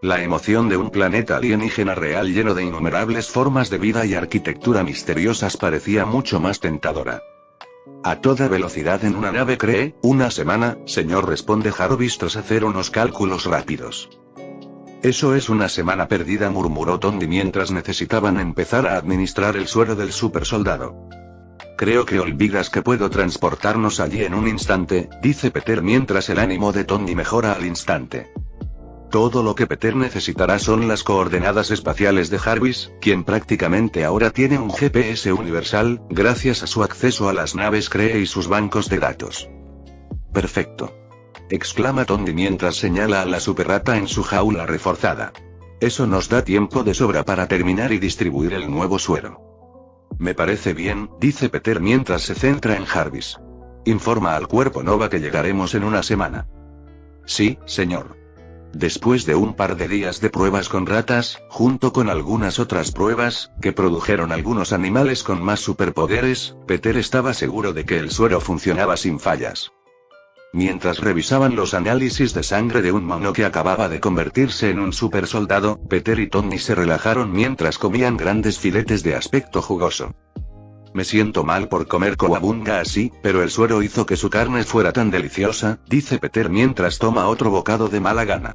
La emoción de un planeta alienígena real lleno de innumerables formas de vida y arquitectura misteriosas parecía mucho más tentadora. A toda velocidad en una nave cree, una semana, señor, responde Jarvis tras hacer unos cálculos rápidos. Eso es una semana perdida, murmuró Tony mientras necesitaban empezar a administrar el suero del supersoldado. Creo que olvidas que puedo transportarnos allí en un instante, dice Peter mientras el ánimo de Tony mejora al instante. Todo lo que Peter necesitará son las coordenadas espaciales de Jarvis, quien prácticamente ahora tiene un GPS universal, gracias a su acceso a las naves Cree y sus bancos de datos. Perfecto. Exclama Tony mientras señala a la superrata en su jaula reforzada. Eso nos da tiempo de sobra para terminar y distribuir el nuevo suero. Me parece bien, dice Peter mientras se centra en Jarvis. Informa al Cuerpo Nova que llegaremos en una semana. Sí, señor. Después de un par de días de pruebas con ratas, junto con algunas otras pruebas, que produjeron algunos animales con más superpoderes, Peter estaba seguro de que el suero funcionaba sin fallas. Mientras revisaban los análisis de sangre de un mono que acababa de convertirse en un supersoldado, Peter y Tony se relajaron mientras comían grandes filetes de aspecto jugoso. Me siento mal por comer cowabunga así, pero el suero hizo que su carne fuera tan deliciosa, dice Peter mientras toma otro bocado de mala gana.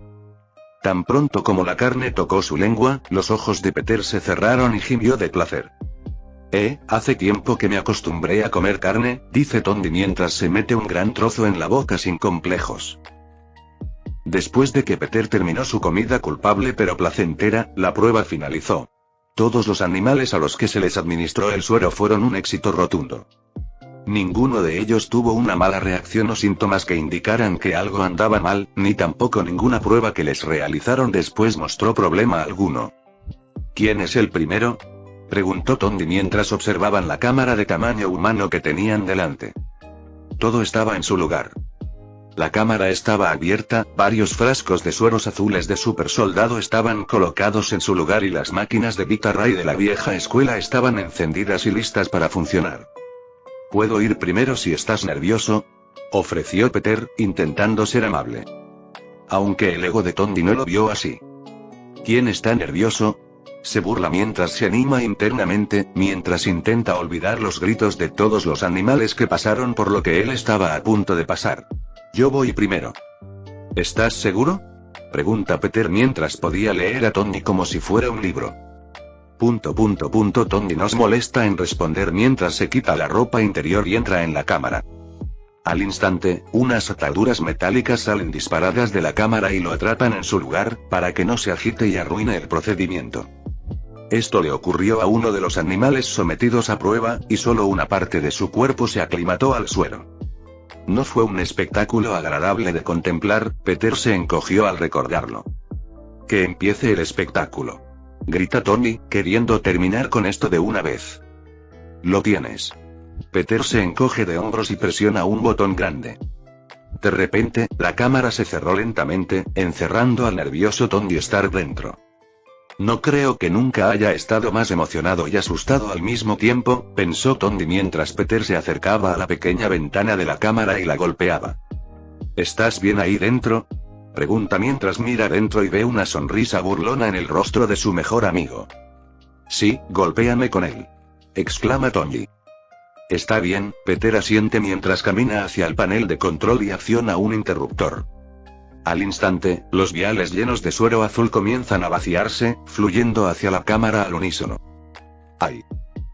Tan pronto como la carne tocó su lengua, los ojos de Peter se cerraron y gimió de placer. Hace tiempo que me acostumbré a comer carne, dice Tony mientras se mete un gran trozo en la boca sin complejos. Después de que Peter terminó su comida culpable pero placentera, la prueba finalizó. Todos los animales a los que se les administró el suero fueron un éxito rotundo. Ninguno de ellos tuvo una mala reacción o síntomas que indicaran que algo andaba mal, ni tampoco ninguna prueba que les realizaron después mostró problema alguno. ¿Quién es el primero?, preguntó Tony mientras observaban la cámara de tamaño humano que tenían delante. Todo estaba en su lugar. La cámara estaba abierta, varios frascos de sueros azules de super soldado estaban colocados en su lugar y las máquinas de Vita Ray de la vieja escuela estaban encendidas y listas para funcionar. ¿Puedo ir primero si estás nervioso?, ofreció Peter, intentando ser amable. Aunque el ego de Tony no lo vio así. ¿Quién está nervioso?, se burla mientras se anima internamente, mientras intenta olvidar los gritos de todos los animales que pasaron por lo que él estaba a punto de pasar. Yo voy primero. ¿Estás seguro?, pregunta Peter mientras podía leer a Tony como si fuera un libro. Tony nos molesta en responder mientras se quita la ropa interior y entra en la cámara. Al instante, unas ataduras metálicas salen disparadas de la cámara y lo atrapan en su lugar, para que no se agite y arruine el procedimiento. Esto le ocurrió a uno de los animales sometidos a prueba, y solo una parte de su cuerpo se aclimató al suero. No fue un espectáculo agradable de contemplar, Peter se encogió al recordarlo. Que empiece el espectáculo, grita Tony, queriendo terminar con esto de una vez. Lo tienes. Peter se encoge de hombros y presiona un botón grande. De repente, la cámara se cerró lentamente, encerrando al nervioso Tony Stark dentro. No creo que nunca haya estado más emocionado y asustado al mismo tiempo, pensó Tony mientras Peter se acercaba a la pequeña ventana de la cámara y la golpeaba. ¿Estás bien ahí dentro?, pregunta mientras mira dentro y ve una sonrisa burlona en el rostro de su mejor amigo. Sí, golpéame con él, exclama Tony. Está bien, Peter asiente mientras camina hacia el panel de control y acciona un interruptor. Al instante, los viales llenos de suero azul comienzan a vaciarse, fluyendo hacia la cámara al unísono. ¡Ay!,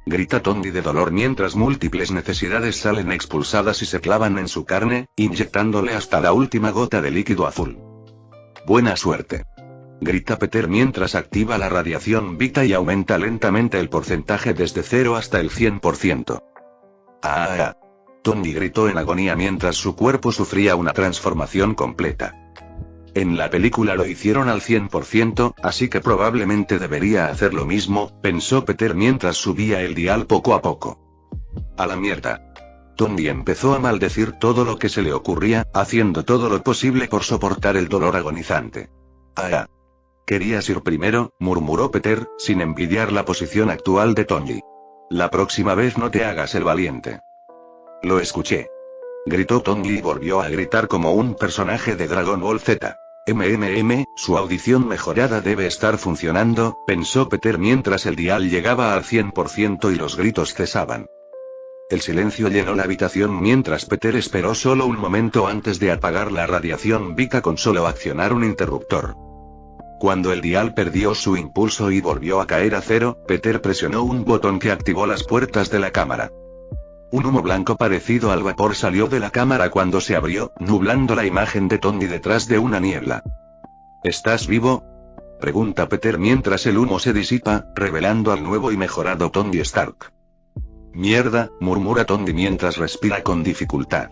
grita Tony de dolor mientras múltiples necesidades salen expulsadas y se clavan en su carne, inyectándole hasta la última gota de líquido azul. Buena suerte, grita Peter mientras activa la radiación Vita y aumenta lentamente el porcentaje desde 0 hasta el 100%. ¡Ah! Tony gritó en agonía mientras su cuerpo sufría una transformación completa. En la película lo hicieron al 100%, así que probablemente debería hacer lo mismo, pensó Peter mientras subía el dial poco a poco. A la mierda. Tony empezó a maldecir todo lo que se le ocurría, haciendo todo lo posible por soportar el dolor agonizante. ¡Ah! ¿Querías ir primero?, murmuró Peter, sin envidiar la posición actual de Tony. La próxima vez no te hagas el valiente. Lo escuché, gritó Tony y volvió a gritar como un personaje de Dragon Ball Z. Su audición mejorada debe estar funcionando, pensó Peter mientras el dial llegaba al 100% y los gritos cesaban. El silencio llenó la habitación mientras Peter esperó solo un momento antes de apagar la radiación Vita con solo accionar un interruptor. Cuando el dial perdió su impulso y volvió a caer a 0, Peter presionó un botón que activó las puertas de la cámara. Un humo blanco parecido al vapor salió de la cámara cuando se abrió, nublando la imagen de Tony detrás de una niebla. ¿Estás vivo?, pregunta Peter mientras el humo se disipa, revelando al nuevo y mejorado Tony Stark. Mierda, murmura Tony mientras respira con dificultad.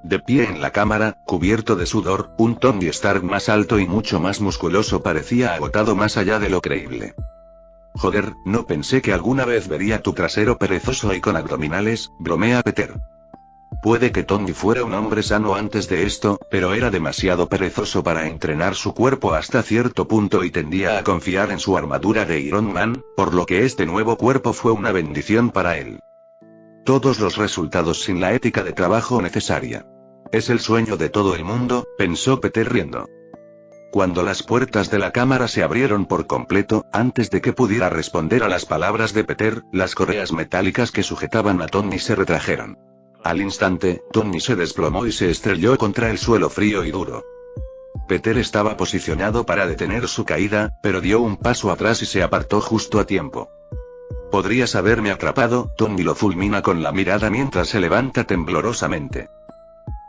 De pie en la cámara, cubierto de sudor, un Tony Stark más alto y mucho más musculoso parecía agotado más allá de lo creíble. Joder, no pensé que alguna vez vería tu trasero perezoso y con abdominales, bromea Peter. Puede que Tony fuera un hombre sano antes de esto, pero era demasiado perezoso para entrenar su cuerpo hasta cierto punto y tendía a confiar en su armadura de Iron Man, por lo que este nuevo cuerpo fue una bendición para él. Todos los resultados sin la ética de trabajo necesaria. Es el sueño de todo el mundo, pensó Peter riendo. Cuando las puertas de la cámara se abrieron por completo, antes de que pudiera responder a las palabras de Peter, las correas metálicas que sujetaban a Tony se retrajeron. Al instante, Tony se desplomó y se estrelló contra el suelo frío y duro. Peter estaba posicionado para detener su caída, pero dio un paso atrás y se apartó justo a tiempo. Podrías haberme atrapado, Tony lo fulmina con la mirada mientras se levanta temblorosamente.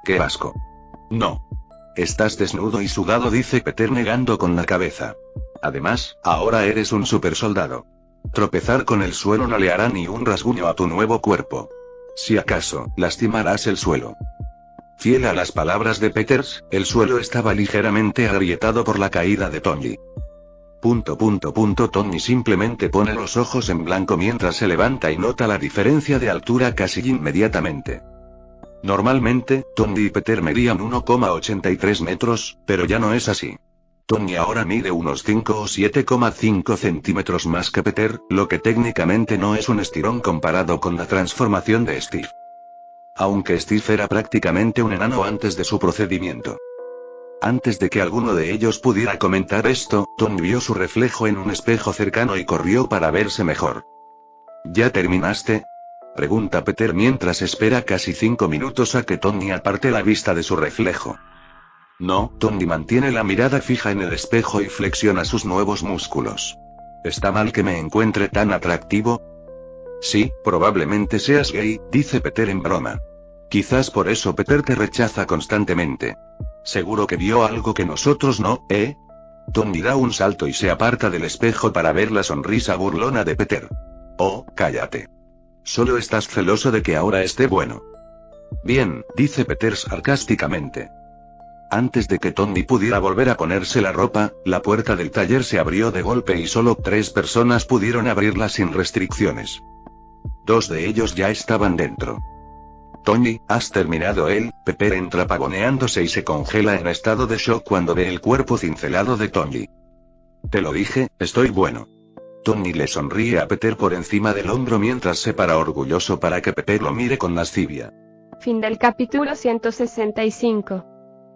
¡Qué asco! No. Estás desnudo y sudado, dice Peter negando con la cabeza. Además, ahora eres un supersoldado. Tropezar con el suelo no le hará ni un rasguño a tu nuevo cuerpo. Si acaso, lastimarás el suelo. Fiel a las palabras de Peters, el suelo estaba ligeramente agrietado por la caída de Tony. Tony simplemente pone los ojos en blanco mientras se levanta y nota la diferencia de altura casi inmediatamente. Normalmente, Tony y Peter medían 1,83 metros, pero ya no es así. Tony ahora mide unos 5 o 7,5 centímetros más que Peter, lo que técnicamente no es un estirón comparado con la transformación de Steve. Aunque Steve era prácticamente un enano antes de su procedimiento. Antes de que alguno de ellos pudiera comentar esto, Tony vio su reflejo en un espejo cercano y corrió para verse mejor. ¿Ya terminaste?, pregunta Peter mientras espera casi 5 minutos a que Tony aparte la vista de su reflejo. No, Tony mantiene la mirada fija en el espejo y flexiona sus nuevos músculos. ¿Está mal que me encuentre tan atractivo? Sí, probablemente seas gay, dice Peter en broma. Quizás por eso Peter te rechaza constantemente. Seguro que vio algo que nosotros no, ¿eh? Tony da un salto y se aparta del espejo para ver la sonrisa burlona de Peter. Oh, cállate. Solo estás celoso de que ahora esté bueno. Bien, dice Peter sarcásticamente. Antes de que Tony pudiera volver a ponerse la ropa, la puerta del taller se abrió de golpe y solo 3 personas pudieron abrirla sin restricciones. 2 de ellos ya estaban dentro. Tony, ¿has terminado él? Peter entra pavoneándose y se congela en estado de shock cuando ve el cuerpo cincelado de Tony. Te lo dije, estoy bueno. Tony le sonríe a Peter por encima del hombro mientras se para orgulloso para que Peter lo mire con lascivia. Fin del capítulo 165.